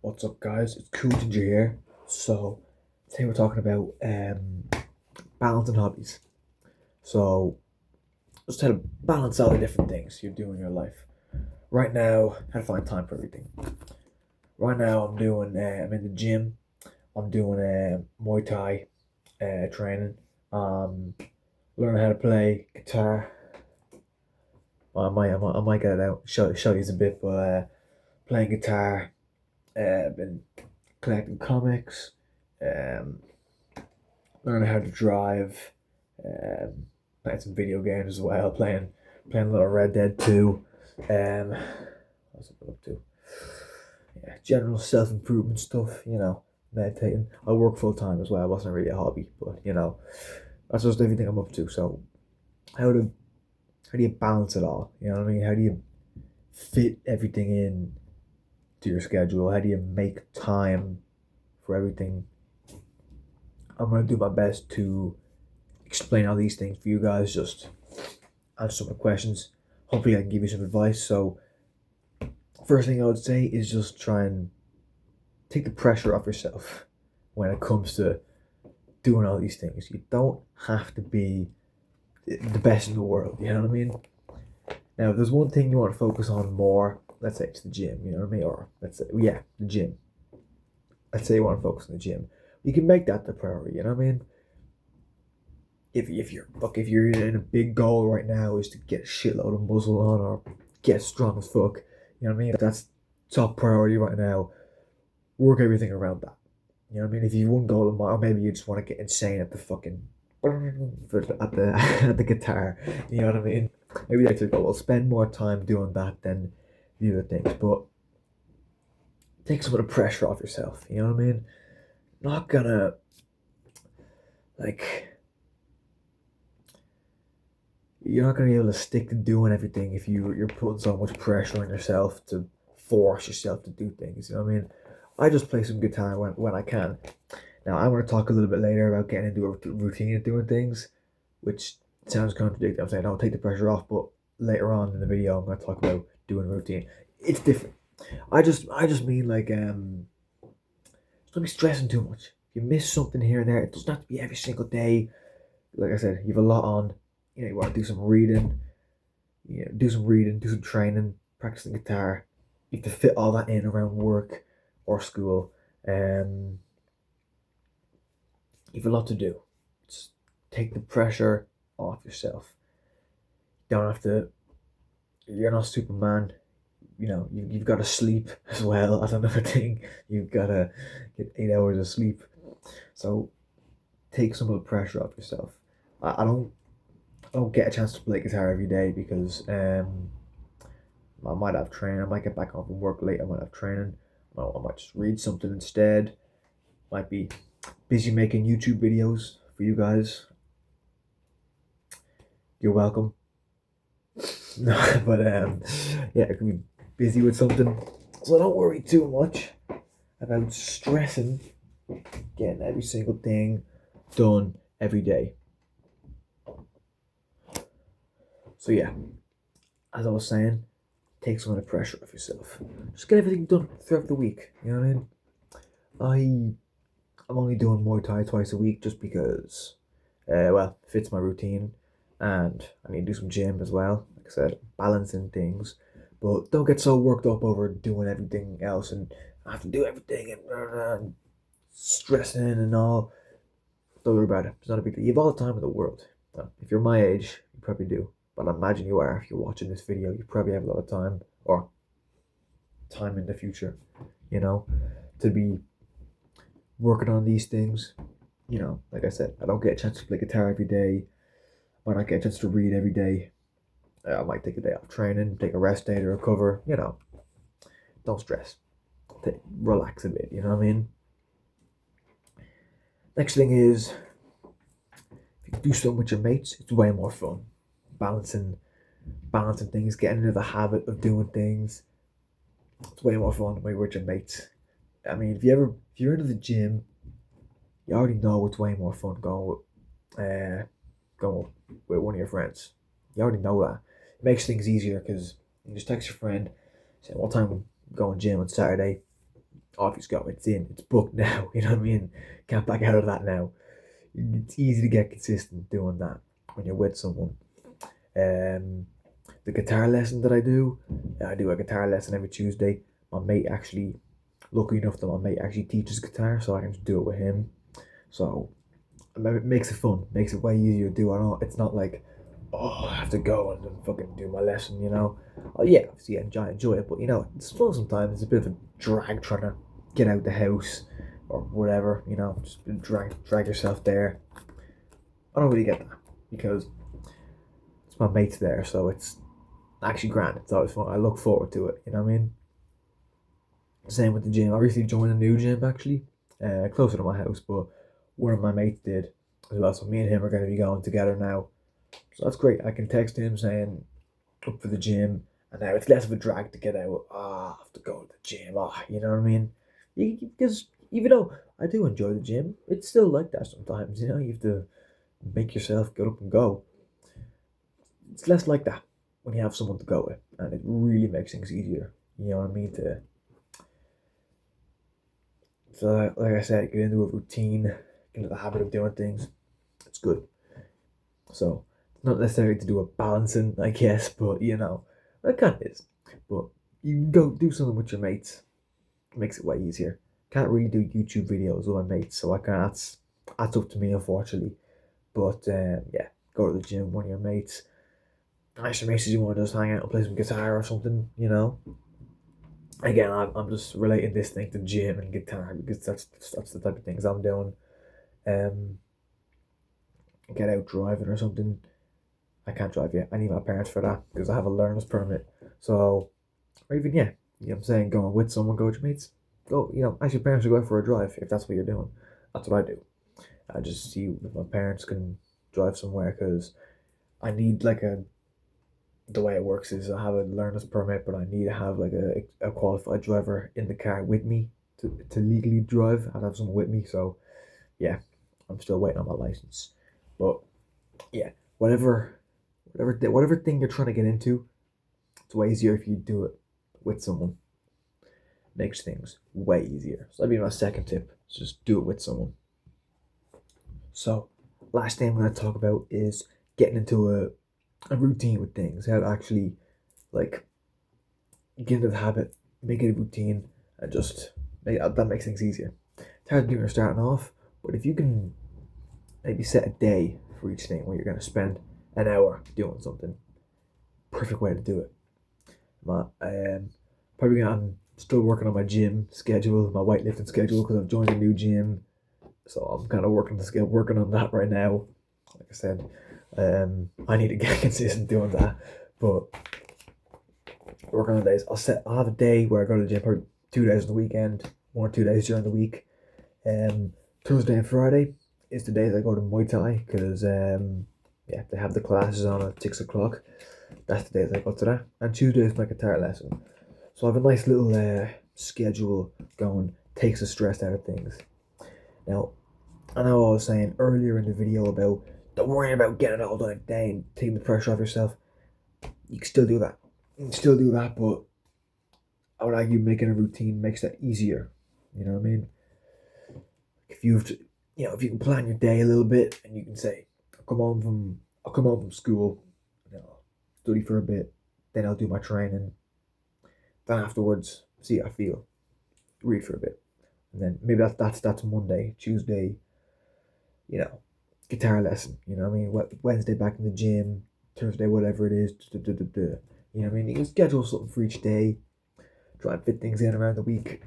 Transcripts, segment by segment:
What's up, guys? It's Cool Ginger here. So today we're talking about balancing hobbies. So just how to balance out the different things you do in your life. Right now, how to find time for everything. Right now, I'm in the gym. I'm doing Muay Thai training. Um, Learning how to play guitar. I might get it out. Show you a bit, but playing guitar. Been collecting comics. Um, Learning how to drive, playing some video games as well, playing a little Red Dead 2. What's it up to? Yeah, general self improvement stuff, meditating. I work full time as well. It wasn't really a hobby, but that's just everything I'm up to. So how do how do you balance it all? You know what I mean? How do you fit everything in to your schedule? How do you make time for everything? I'm gonna do my best to explain all these things for you guys. Just answer some of the questions. Hopefully, I can give you some advice. So, first thing I would say is just try and take the pressure off yourself when it comes to doing all these things. You don't have to be the best in the world. You know what I mean? Now, if there's one thing you want to focus on more, let's say it's the gym. You know what I mean? Or let's say, yeah, the gym. Let's say you want to focus on the gym. You can make that the priority. You know what I mean? If you're in a big goal right now is to get a shitload of muscle on or get strong as fuck, you know what I mean? That's top priority right now. Work everything around that. You know what I mean? If you have one goal in mind, or maybe you just want to get insane at the fucking at the at the guitar, you know what I mean? Maybe that's your goal. Well, spend more time doing that than the other things, but take some of the pressure off yourself. You know what I mean? Not gonna like you're not gonna be able to stick to doing everything if you're putting so much pressure on yourself to force yourself to do things. You know what I mean? I just play some guitar when I can. Now I'm gonna talk a little bit later about getting into a routine of doing things, which sounds contradictory. I'm saying I'll take the pressure off, but later on in the video I'm gonna talk about doing a routine. It's different. I just mean like don't be stressing too much. If you miss something here and there, it doesn't have to be every single day. Like I said, you have a lot on. You want to do some reading, do some reading, do some training, practicing guitar. You have to fit all that in around work or school. Um, you have a lot to do. Just take the pressure off yourself. Don't have to. You're not Superman. You've got to sleep as well. That's another thing. You've got to get 8 hours of sleep. So take some of the pressure off yourself. I don't get a chance to play guitar every day because I might have training. I might get back home from work late. I might have training. I might just read something instead. Might be busy making YouTube videos for you guys. You're welcome. No, but yeah, I can be busy with something. So don't worry too much about stressing getting every single thing done every day. So yeah, as I was saying, take some of the pressure off yourself. Just get everything done throughout the week. You know what I mean? I'm only doing Muay Thai twice a week just because, well, it fits my routine, and I need to do some gym as well. Like I said, balancing things, but don't get so worked up over doing everything else and I have to do everything and stressing and all. Don't worry about it. It's not a big deal. You have all the time in the world. Well, if you're my age, you probably do. But I imagine you are. If you're watching this video, you probably have a lot of time or time in the future, you know, to be working on these things. Like I said, I don't get a chance to play guitar every day. I might not get a chance to read every day. I might take a day off training, take a rest day to recover. Don't stress. Relax a bit. You know what I mean? Next thing is, if you do something with your mates, it's way more fun. Balancing, balancing things, getting into the habit of doing things. It's way more fun when you're with your mates. I mean, if you're into the gym, you already know it's way more fun going with one of your friends. You already know that. It makes things easier because you just text your friend, say what time we're going gym on Saturday. off you go. It's in. It's booked now. You know what I mean? Can't back out of that now. It's easy to get consistent doing that when you're with someone. Um, the guitar lesson that I do a guitar lesson every Tuesday. My mate actually, lucky enough that my mate actually teaches guitar, so I can just do it with him. So it makes it fun, makes it way easier to do. I know it's not like, oh, I have to go and then fucking do my lesson, you know. Oh yeah, obviously I enjoy it, but you know, it's fun sometimes. It's a bit of a drag trying to get out the house or whatever, you know, just drag yourself there. I don't really get that because it's my mates there, so it's actually grand. It's always fun. I look forward to it. You know what I mean? Same with the gym. I recently joined a new gym actually, closer to my house, but one of my mates did as well. So me and him are going to be going together now. So that's great. I can text him saying up for the gym, and now it's less of a drag to get out. I have to go to the gym. You know what I mean? Because even though I do enjoy the gym, it's still like that sometimes. You know, you have to make yourself get up and go. It's less like that when you have someone to go with, and it really makes things easier. You know what I mean? Like I said, get into a routine, get into the habit of doing things. It's good. So it's not necessarily to do a balancing, I guess, but you know, it kind of is. But you can go do something with your mates. It makes it way easier. Can't really do YouTube videos with my mates, so I can't. That's up to me, unfortunately. But yeah, go to the gym with one of your mates. Nice your mates, you want to just hang out and play some guitar or something, you know. Again, I'm just relating this thing to gym and guitar because that's the type of things I'm doing. Um, get out driving or something. I can't drive yet. I need my parents for that because I have a learner's permit. So, or even yeah, you know what I'm saying, going with someone, go with your mates. Go, you know, ask your parents to go out for a drive if that's what you're doing. That's what I do. I just see if my parents can drive somewhere because I need like a the way it works is I have a learner's permit, but I need to have like a qualified driver in the car with me to legally drive. I have someone with me, so yeah, I'm still waiting on my license. But yeah, whatever thing you're trying to get into, it's way easier if you do it with someone. Makes things way easier. So that'd be my second tip. Just do it with someone. So last thing I'm going to talk about is getting into a routine with things. How to actually like get into the habit, make it a routine, and just that makes things easier. It's hard to do when you're starting off, but if you can maybe set a day for each thing where you're going to spend an hour doing something, perfect way to do it. I'm still working on my gym schedule, my weightlifting schedule, because I've joined a new gym, so I'm kind of working on that right now. Like I said, I need to get consistent doing that, but working on days. I'll have a day where I go to the gym probably 2 days on the weekend, 1 or 2 days during the week. Thursday and Friday is the days I go to Muay Thai because yeah, they have the classes on at 6 o'clock. That's the days I go to that. And Tuesday is my guitar lesson. So I have a nice little schedule going, takes the stress out of things. Now, I know I was saying earlier in the video about don't worry about getting it all done in a day and taking the pressure off yourself. You can still do that. You can still do that, but I would argue making a routine makes that easier. You know what I mean? If you've, if you can plan your day a little bit and you can say, I'll come home from school, study for a bit, then I'll do my training. Then afterwards, see how I feel, read for a bit, and then maybe that's Monday, Tuesday, you know, guitar lesson. You know what I mean? Wednesday back in the gym, Thursday whatever it is. You know what I mean? You can schedule something for each day. Try and fit things in around the week.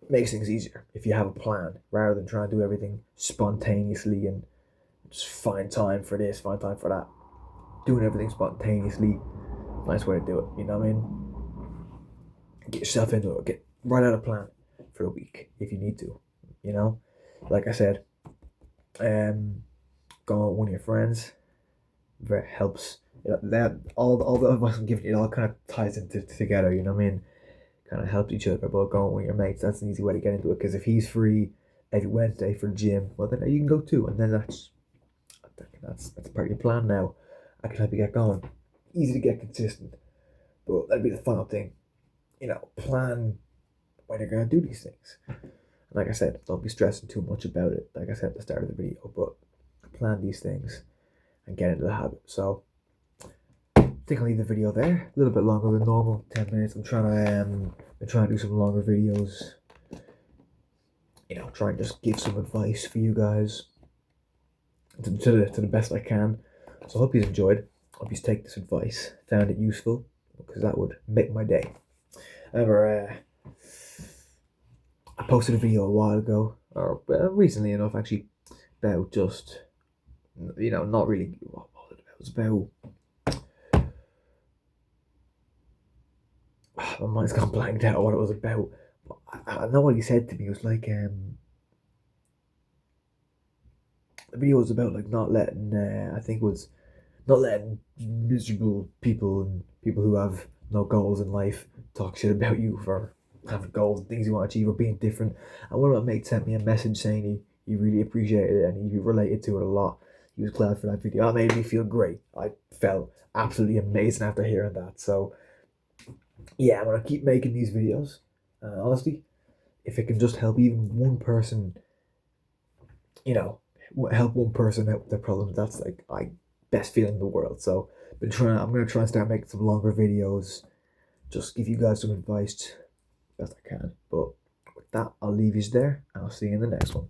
Makes things easier if you have a plan rather than trying to do everything spontaneously and just find time for this, find time for that. Doing everything spontaneously, nice way to do it. You know what I mean? Get yourself into it. Write out a plan for a week if you need to. You know, like I said, going with one of your friends very helps. That all the advice I'm giving you, it all kind of ties into together. You know what I mean? Kind of helps each other. But going with your mates, that's an easy way to get into it. Because if he's free every Wednesday for the gym, well then you can go too, and then that's part of your plan now. I can help you get going. Easy to get consistent, but that'd be the final thing. You know, plan when you're gonna do these things. Like I said, don't be stressing too much about it. Like I said at the start of the video, but plan these things and get into the habit. So I think I'll leave the video there. A little bit longer than normal, 10 minutes. I'm trying to do some longer videos. Try and just give some advice for you guys to the best I can. So I hope you enjoyed. Hope you take this advice, found it useful, because that would make my day. However, I posted a video a while ago, or recently enough actually, about just, not really, what was it about? It was about, my mind's gone blanked out what it was about. But I know what he said to me. It was like, the video was about like not letting, I think it was not letting miserable people and people who have no goals in life talk shit about you for having goals and things you want to achieve or being different. And one of my mates sent me a message saying he really appreciated it and he related to it a lot. He was glad for that video. That made me feel great. I felt absolutely amazing after hearing that. So yeah, I'm gonna keep making these videos. Honestly, if it can just help even one person, help one person out with their problems, that's like best feeling in the world. So I'm gonna try and start making some longer videos, just give you guys some advice best I can. But with that, I'll leave you there and I'll see you in the next one.